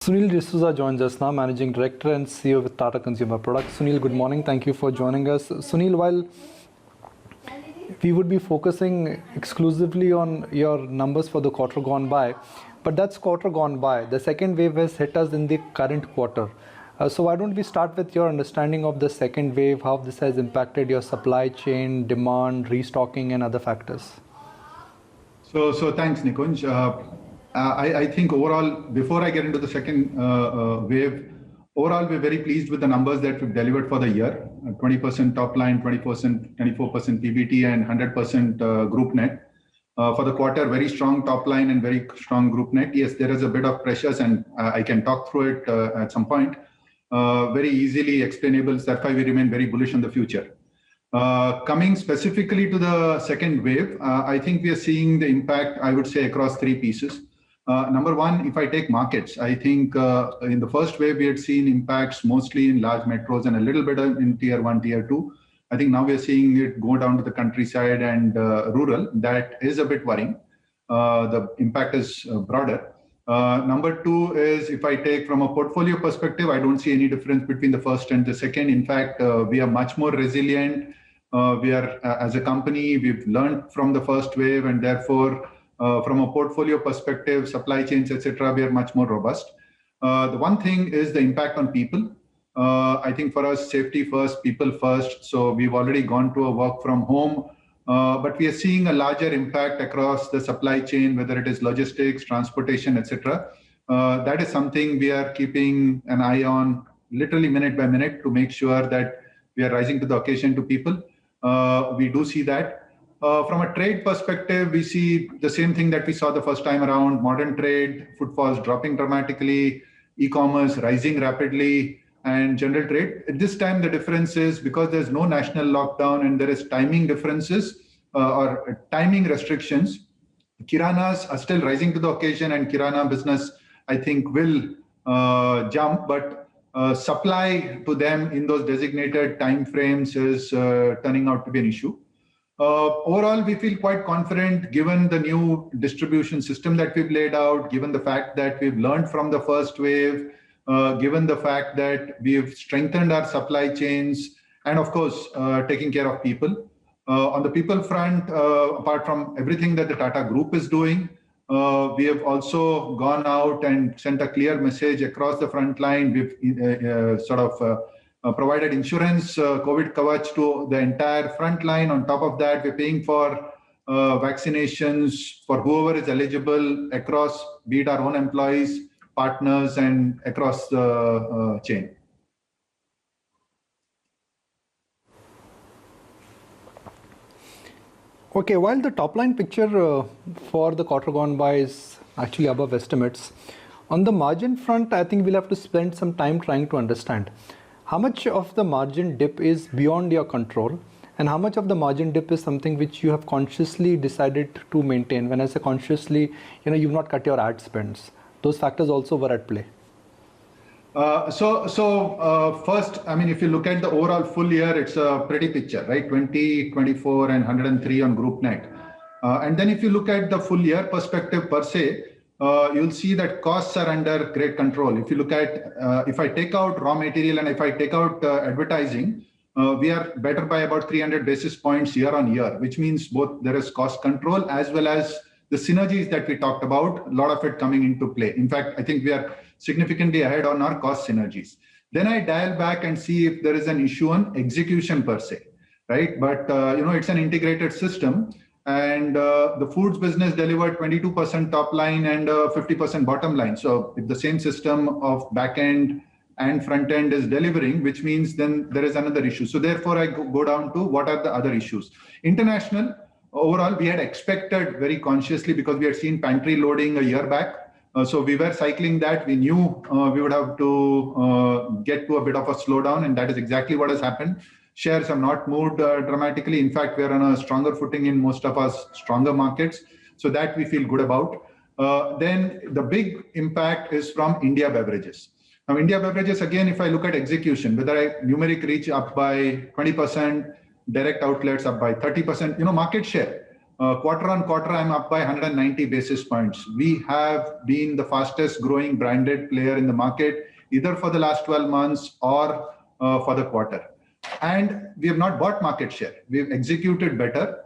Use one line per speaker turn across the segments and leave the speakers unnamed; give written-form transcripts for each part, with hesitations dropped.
Sunil D'Souza joins us now, Managing Director and CEO with Tata Consumer Products. Sunil, good morning. Thank you for joining us. Sunil, while we would be focusing exclusively on your numbers for the quarter gone by, but that's quarter gone by. The second wave has hit us in the current quarter. So why don't we start with your understanding of the second wave, how this has impacted your supply chain, demand, restocking, and other factors?
So thanks, Nikunj. I think overall, before I get into the second wave, overall, we're very pleased with the numbers that we've delivered for the year. 20% top line, 20%, 24% PBT, and 100% group net. For the quarter, very strong top line and very strong group net. Yes, there is a bit of pressures, and I can talk through it at some point. Very easily explainable. That's why we remain very bullish on the future. Coming specifically to the second wave, I think we are seeing the impact, I would say, across three pieces. Number one, if I take markets, I think in the first wave, we had seen impacts mostly in large metros and a little bit in tier one, tier two. I think now we are seeing it go down to the countryside and rural. That is a bit worrying. The impact is broader. Number two is, if I take from a portfolio perspective, I don't see any difference between the first and the second. In fact, we are much more resilient. We are, as a company, we've learned from the first wave, and therefore, from a portfolio perspective, supply chains, etc., we are much more robust. The one thing is the impact on people. I think for us, safety first, people first. So we've already gone to a work from home, but we are seeing a larger impact across the supply chain, whether it is logistics, transportation, etc. That is something we are keeping an eye on, literally minute by minute, to make sure that we are rising to the occasion to people. We do see that. From a trade perspective, we see the same thing that we saw the first time around. Modern trade, footfalls dropping dramatically, e-commerce rising rapidly, and general trade. At this time, the difference is because there's no national lockdown and there is timing differences or timing restrictions, kiranas are still rising to the occasion, and kirana business, I think, will jump, but supply to them in those designated time frames is turning out to be an issue. Overall, we feel quite confident given the new distribution system that we've laid out, given the fact that we've learned from the first wave, given the fact that we've strengthened our supply chains, and of course, taking care of people. On the people front, apart from everything that the Tata Group is doing, we have also gone out and sent a clear message across the front line. We've provided insurance, COVID Kavach to the entire front line. On top of that, we're paying for vaccinations for whoever is eligible across, be it our own employees, partners, and across the chain.
Okay, while the top line picture for the quarter gone by is actually above estimates, on the margin front, I think we'll have to spend some time trying to understand how much of the margin dip is beyond your control, and how much of the margin dip is something which you have consciously decided to maintain. When I say consciously, you've not cut your ad spends. Those factors also were at play.
First, I mean, if you look at the overall full year, it's a pretty picture, right? 20, 24, and 103 on group net. And then if you look at the full year perspective per se, you'll see that costs are under great control. If you look at, if I take out raw material and if I take out advertising, we are better by about 300 basis points year on year, which means both there is cost control as well as the synergies that we talked about, a lot of it coming into play. In fact, I think we are significantly ahead on our cost synergies. Then I dial back and see if there is an issue on execution per se, right? But, it's an integrated system. And the foods business delivered 22% top line and 50% bottom line. So if the same system of back end and front end is delivering, which means then there is another issue. So therefore, I go down to what are the other issues. International, overall, we had expected very consciously because we had seen pantry loading a year back. So we were cycling that. We knew we would have to get to a bit of a slowdown, and that is exactly what has happened. Shares have not moved dramatically. In fact, we are on a stronger footing in most of our stronger markets. So that we feel good about. Then the big impact is from India beverages. Now, India beverages, again, if I look at execution, whether I numeric reach up by 20%, direct outlets up by 30%, market share. Quarter on quarter, I'm up by 190 basis points. We have been the fastest growing branded player in the market, either for the last 12 months or for the quarter. And we have not bought market share. We've executed better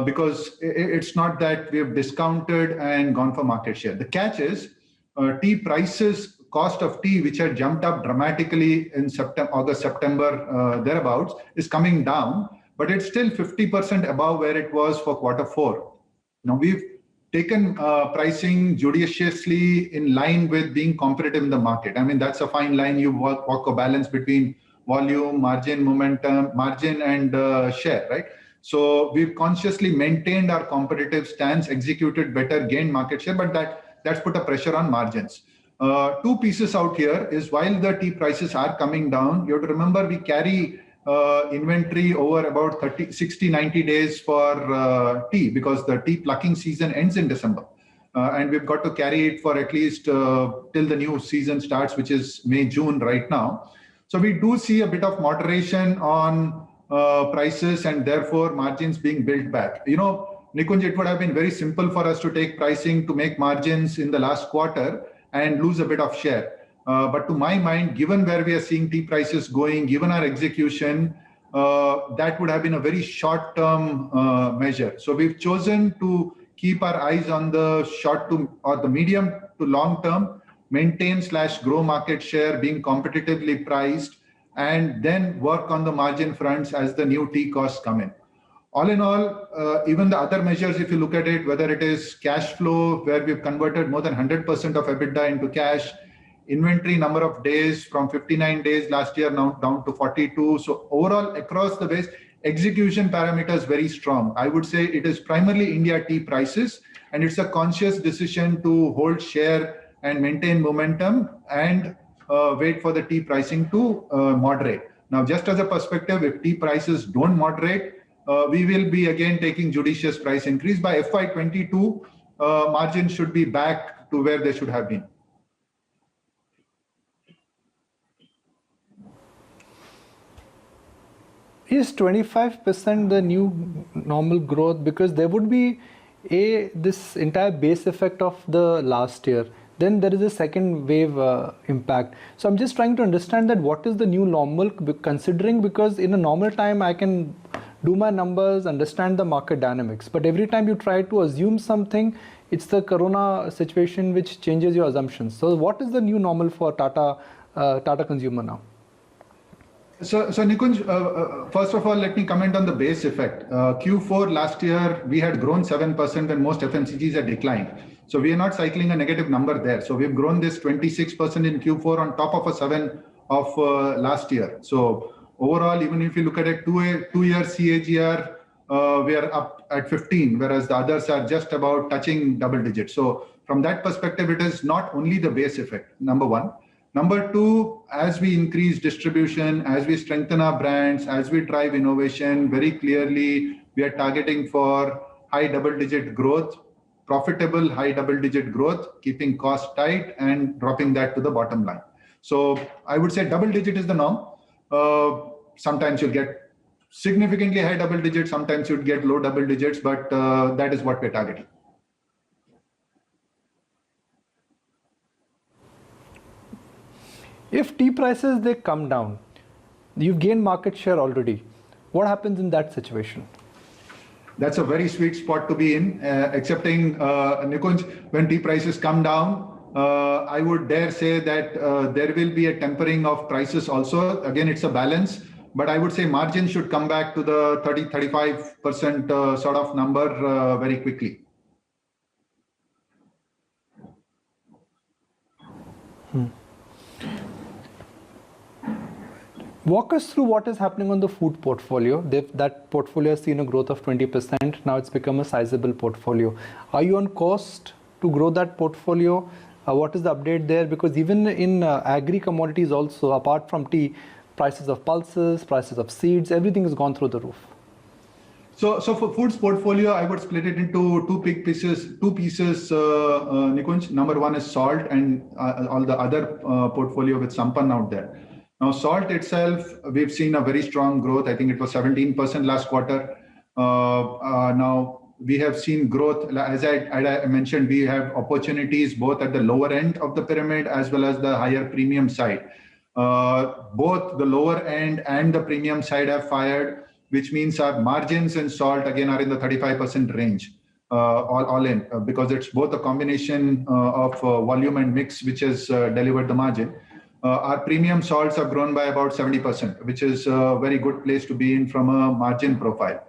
because it's not that we have discounted and gone for market share. The catch is tea prices, cost of tea, which had jumped up dramatically in August, September, thereabouts, is coming down, but it's still 50% above where it was for quarter four. Now, we've taken pricing judiciously in line with being competitive in the market. I mean, that's a fine line. You walk a balance between volume, margin, momentum, margin and share, right? So we've consciously maintained our competitive stance, executed better, gained market share, but that's put a pressure on margins. Two pieces out here is while the tea prices are coming down, you have to remember we carry inventory over about 60, 90 days for tea because the tea plucking season ends in December. And we've got to carry it for at least till the new season starts, which is May, June right now. So we do see a bit of moderation on prices and therefore margins being built back. You know, Nikunj, it would have been very simple for us to take pricing to make margins in the last quarter and lose a bit of share. But to my mind, given where we are seeing tea prices going, given our execution, that would have been a very short-term measure. So we've chosen to keep our eyes on the short to or the medium to long term, maintain/grow market share, being competitively priced, and then work on the margin fronts as the new tea costs come in. All in all, even the other measures, if you look at it, whether it is cash flow, where we've converted more than 100% of EBITDA into cash, inventory number of days from 59 days last year now down to 42. So overall, across the base, execution parameters very strong. I would say it is primarily India tea prices, and it's a conscious decision to hold share and maintain momentum and wait for the tea pricing to moderate. Now, just as a perspective, if tea prices don't moderate, we will be again taking judicious price increase. By FY22, margins should be back to where they should have been.
Is 25% the new normal growth? Because there would be this entire base effect of the last year. Then there is a second wave impact. So I'm just trying to understand that what is the new normal considering, because in a normal time I can do my numbers, understand the market dynamics. But every time you try to assume something, it's the corona situation which changes your assumptions. So what is the new normal for Tata Consumer now?
So Nikunj, first of all, let me comment on the base effect. Q4 last year, we had grown 7% when most FMCGs had declined. So we are not cycling a negative number there. So we've grown this 26% in Q4 on top of a 7 of last year. So overall, even if you look at it two-year CAGR, we are up at 15, whereas the others are just about touching double digits. So from that perspective, it is not only the base effect, number one. Number two, as we increase distribution, as we strengthen our brands, as we drive innovation, very clearly, we are targeting for high double-digit growth, profitable high double-digit growth, keeping costs tight and dropping that to the bottom line. So I would say double-digit is the norm. Sometimes you'll get significantly high double digits, sometimes you'll get low double digits, but that is what we're targeting.
If tea prices, they come down, you've gained market share already. What happens in that situation?
That's a very sweet spot to be in, excepting Nikunj, when tea prices come down, I would dare say that there will be a tempering of prices also. Again, it's a balance, but I would say margin should come back to the 30-35% sort of number very quickly.
Walk us through what is happening on the food portfolio. That portfolio has seen a growth of 20%. Now it's become a sizable portfolio. Are you on course to grow that portfolio? What is the update there? Because even in agri commodities also, apart from tea, prices of pulses, prices of seeds, everything has gone through the roof.
So for foods portfolio, I would split it into two pieces, Nikunj. Number one is salt and all the other portfolio with Sampann out there. Now, salt itself, we've seen a very strong growth. I think it was 17% last quarter. Now, we have seen growth. As I mentioned, we have opportunities both at the lower end of the pyramid as well as the higher premium side. Both the lower end and the premium side have fired, which means our margins in salt again are in the 35% range, all in, because it's both a combination of volume and mix which has delivered the margin. Our premium salts have grown by about 70%, which is a very good place to be in from a margin profile.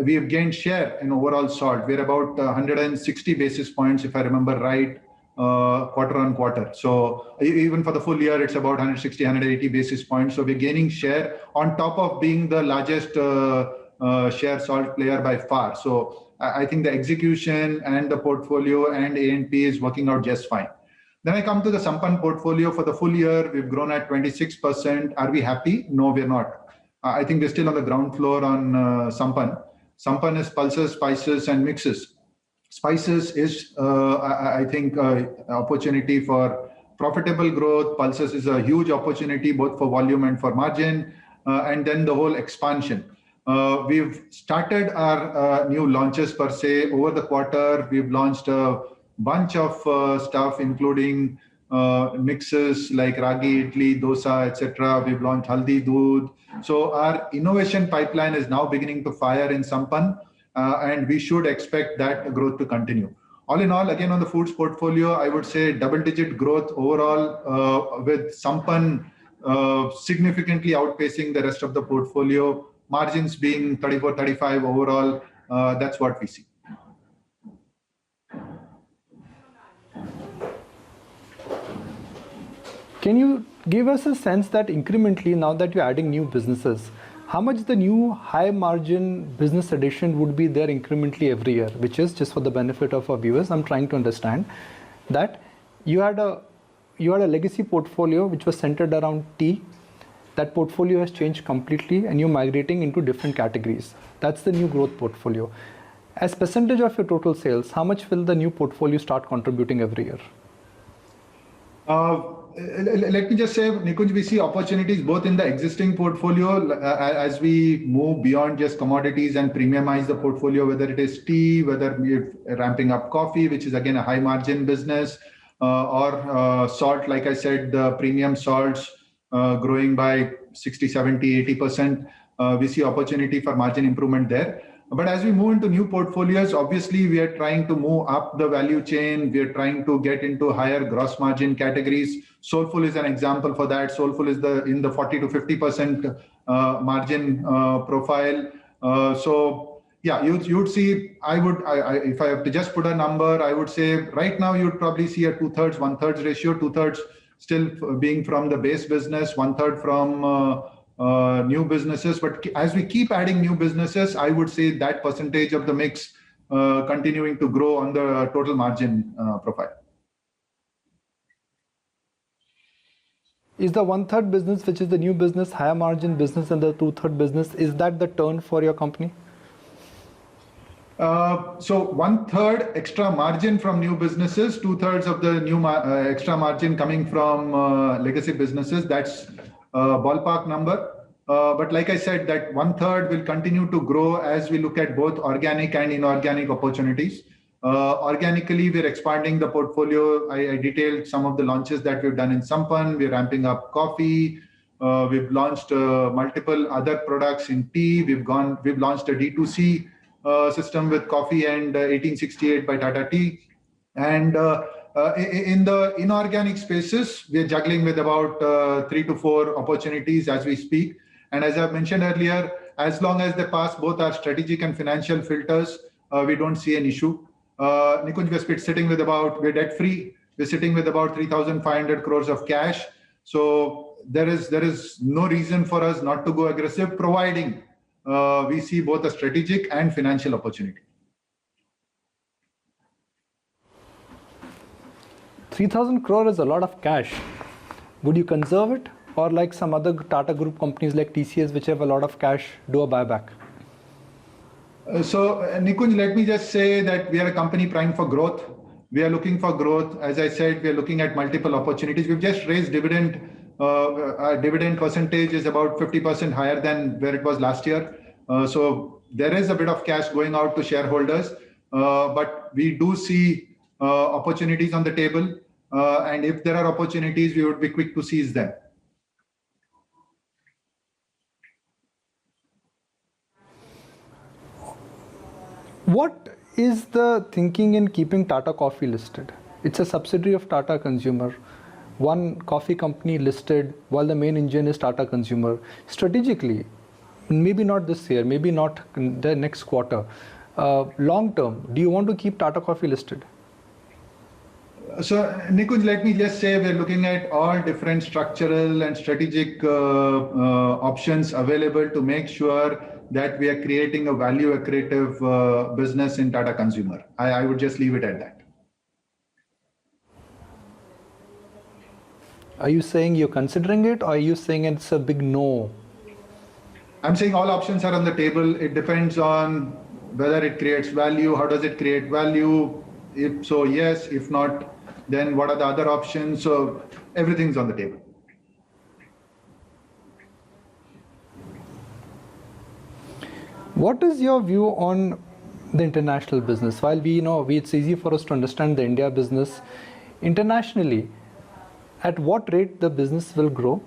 We have gained share in overall salt. We're about 160 basis points, if I remember right, quarter on quarter. So even for the full year, it's about 160, 180 basis points. So we're gaining share on top of being the largest share salt player by far. So I think the execution and the portfolio and A&P is working out just fine. Then I come to the Sampann portfolio. For the full year, we've grown at 26%. Are we happy? No, we're not. I think we're still on the ground floor on Sampann. Sampann is pulses, spices, and mixes. Spices is, I think, opportunity for profitable growth. Pulses is a huge opportunity both for volume and for margin. And then the whole expansion. We've started our new launches per se. Over the quarter, we've launched a bunch of stuff, including mixes like ragi, idli, dosa, etc. We've launched haldi doodh. So our innovation pipeline is now beginning to fire in Sampann, and we should expect that growth to continue. All in all, again on the foods portfolio, I would say double-digit growth overall, with Sampann significantly outpacing the rest of the portfolio. Margins being 34, 35 overall. That's what we see.
Can you give us a sense that incrementally, now that you're adding new businesses, how much the new high margin business addition would be there incrementally every year, which is just for the benefit of our viewers? I'm trying to understand that you had a legacy portfolio which was centered around tea. That portfolio has changed completely and you're migrating into different categories. That's the new growth portfolio. As percentage of your total sales, how much will the new portfolio start contributing every year?
Let me just say, Nikunj, we see opportunities both in the existing portfolio as we move beyond just commodities and premiumize the portfolio, whether it is tea, whether we're ramping up coffee, which is again a high margin business, or salt, like I said, the premium salts growing by 60, 70, 80%. We see opportunity for margin improvement there. But as we move into new portfolios, obviously we are trying to move up the value chain. We are trying to get into higher gross margin categories. Soulful is an example for that. Soulful is in the 40 to 50% margin profile. So yeah, you'd see. If I have to just put a number, I would say right now you'd probably see a 2/3, 1/3 ratio. 2/3 still being from the base business, 1/3 from new businesses. But as we keep adding new businesses, I would say that percentage of the mix continuing to grow on the total margin profile.
Is the 1/3 business, which is the new business, higher margin business, and the 2/3 business, is that the turn for your company?
So 1/3 extra margin from new businesses, 2/3 of the new extra margin coming from legacy businesses. That's ballpark number. But like I said, that 1/3 will continue to grow as we look at both organic and inorganic opportunities. Organically, we're expanding the portfolio. I detailed some of the launches that we've done in Sampann. We're ramping up coffee. We've launched multiple other products in tea. We've launched a D2C system with coffee and 1868 by Tata Tea. And in the inorganic spaces, we're juggling with about 3 to 4 opportunities as we speak. And as I've mentioned earlier, as long as they pass both our strategic and financial filters, we don't see an issue. Nikunj, we're debt free. We're sitting with about 3,500 crores of cash. So there is no reason for us not to go aggressive, providing we see both a strategic and financial opportunity.
3,000 crore is a lot of cash. Would you conserve it, or like some other Tata Group companies like TCS, which have a lot of cash, do a buyback?
So Nikunj, let me just say that we are a company primed for growth. We are looking for growth. As I said, we are looking at multiple opportunities. We've just raised dividend. Our dividend percentage is about 50% higher than where it was last year. So there is a bit of cash going out to shareholders, but we do see opportunities on the table. And if there are opportunities, we would be quick to seize them.
What is the thinking in keeping Tata Coffee listed? It's a subsidiary of Tata Consumer, one coffee company listed while the main engine is Tata Consumer. Strategically, maybe not this year, maybe not the next quarter, long term, do you want to keep Tata Coffee listed?
So, Nikunj, let me just say we're looking at all different structural and strategic options available to make sure that we are creating a value accretive business in Tata Consumer. I would just leave it at that.
Are you saying you're considering it, or are you saying it's a big no?
I'm saying all options are on the table. It depends on whether it creates value, how does it create value? If so, yes. If not, then what are the other options? So everything's on the table.
What is your view on the international business? While we know it's easy for us to understand the India business, internationally, at what rate the business will grow?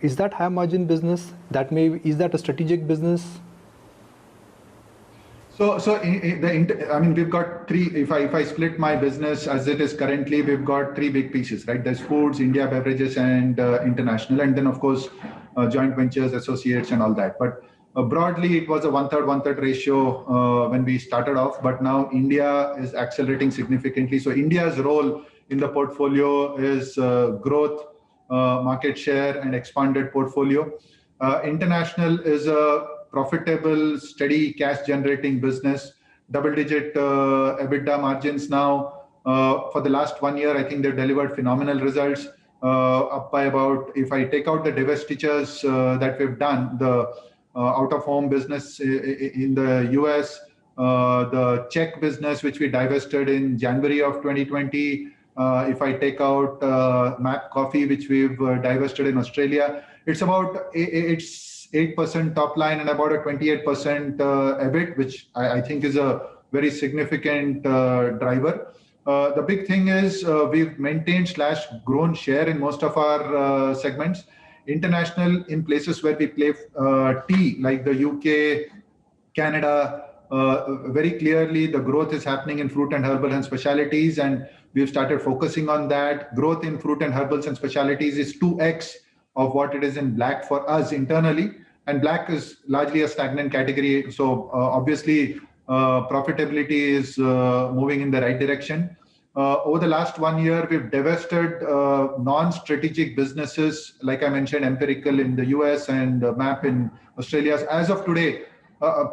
Is that high margin business? Is that a strategic business?
So I mean, we've got three. If I split my business as it is currently, we've got three big pieces, right? There's foods, India, beverages, and international, and then of course joint ventures, associates, and all that. But broadly, it was a one-third ratio when we started off. But now India is accelerating significantly. So India's role in the portfolio is growth, market share, and expanded portfolio. International is a profitable, steady, cash-generating business, double-digit EBITDA margins now. For the last 1 year, I think they've delivered phenomenal results, up by about, if I take out the divestitures that we've done, the out-of-home business in the US, the Czech business, which we divested in January of 2020, if I take out MAP Coffee, which we've divested in Australia, it's 8% top line and about a 28% EBIT, which I think is a very significant driver. The big thing is we've maintained / grown share in most of our segments. International, in places where we play tea, like the UK, Canada, very clearly the growth is happening in fruit and herbal and specialties, and we've started focusing on that. Growth in fruit and herbals and specialties is 2x of what it is in black for us internally, and black is largely a stagnant category. So obviously profitability is moving in the right direction. Over the last 1 year, we've divested non-strategic businesses, like I mentioned, Empirical in the US and MAP in Australia. As of today,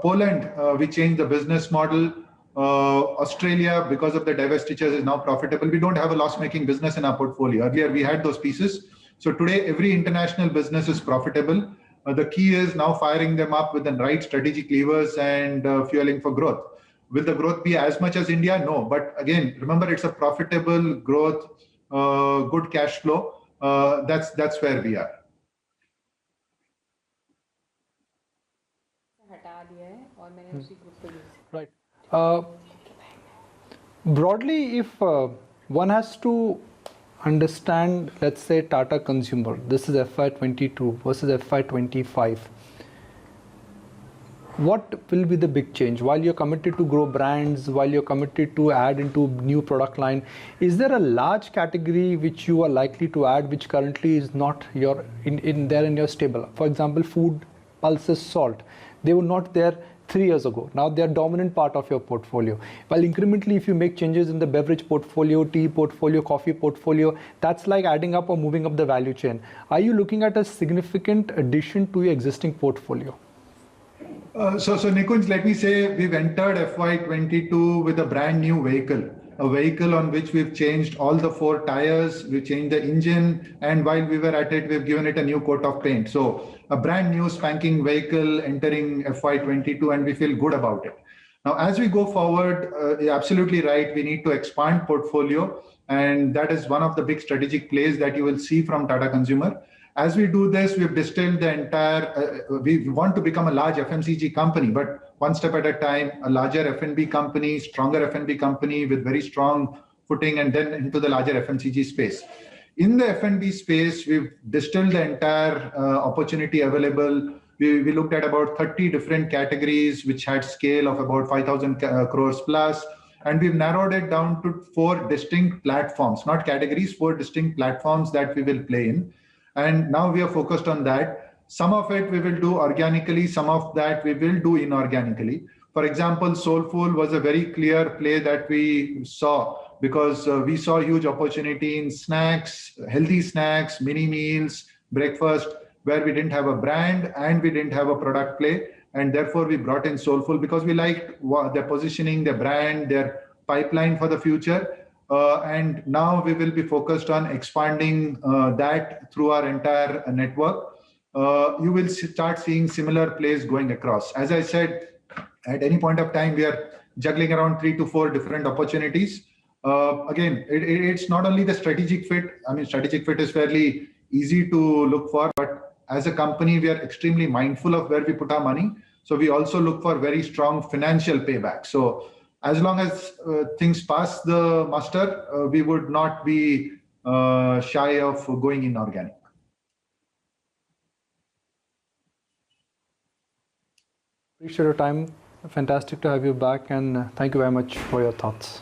Poland, we changed the business model. Australia, because of the divestitures, is now profitable. We don't have a loss-making business in our portfolio. Earlier, we had those pieces. So today, every international business is profitable. The key is now firing them up with the right strategic levers and fueling for growth. Will the growth be as much as India? No. But again, remember, it's a profitable growth, good cash flow. That's where we are.
Right. Broadly, if one has to understand, let's say, Tata Consumer, this is FY22 versus FY25. What will be the big change? While you're committed to grow brands, while you're committed to add into new product line, is there a large category which you are likely to add, which currently is not there in your stable? For example, food, pulses, salt. They were not there 3 years ago. Now they are dominant part of your portfolio. While incrementally, if you make changes in the beverage portfolio, tea portfolio, coffee portfolio, that's like adding up or moving up the value chain. Are you looking at a significant addition to your existing portfolio?
So Nikunj, let me say we've entered FY22 with a brand new vehicle, a vehicle on which we've changed all the 4 tires, we've changed the engine, and while we were at it, we've given it a new coat of paint. So a brand new spanking vehicle entering FY22, and we feel good about it. Now, as we go forward, you're absolutely right, we need to expand portfolio, and that is one of the big strategic plays that you will see from Tata Consumer. As we do this, we've distilled the entire, we want to become a large FMCG company, but one step at a time, a larger F&B company, stronger F&B company with very strong footing, and then into the larger FMCG space. In the F&B space, we've distilled the entire opportunity available. We looked at about 30 different categories, which had scale of about 5,000 crores plus. And we've narrowed it down to 4 distinct platforms, not categories, 4 distinct platforms that we will play in. And now we are focused on that. Some of it we will do organically, some of that we will do inorganically. For example, Soulful was a very clear play that we saw because we saw huge opportunity in snacks, healthy snacks, mini meals, breakfast, where we didn't have a brand and we didn't have a product play. And therefore, we brought in Soulful because we liked their positioning, their brand, their pipeline for the future. And now we will be focused on expanding that through our entire network. You will start seeing similar plays going across. As I said, at any point of time, we are juggling around 3 to 4 different opportunities. Again, it's not only the strategic fit. I mean, strategic fit is fairly easy to look for, but as a company, we are extremely mindful of where we put our money. So we also look for very strong financial payback. So as long as things pass the muster, we would not be shy of going inorganic.
Appreciate your time. Fantastic to have you back, and thank you very much for your thoughts.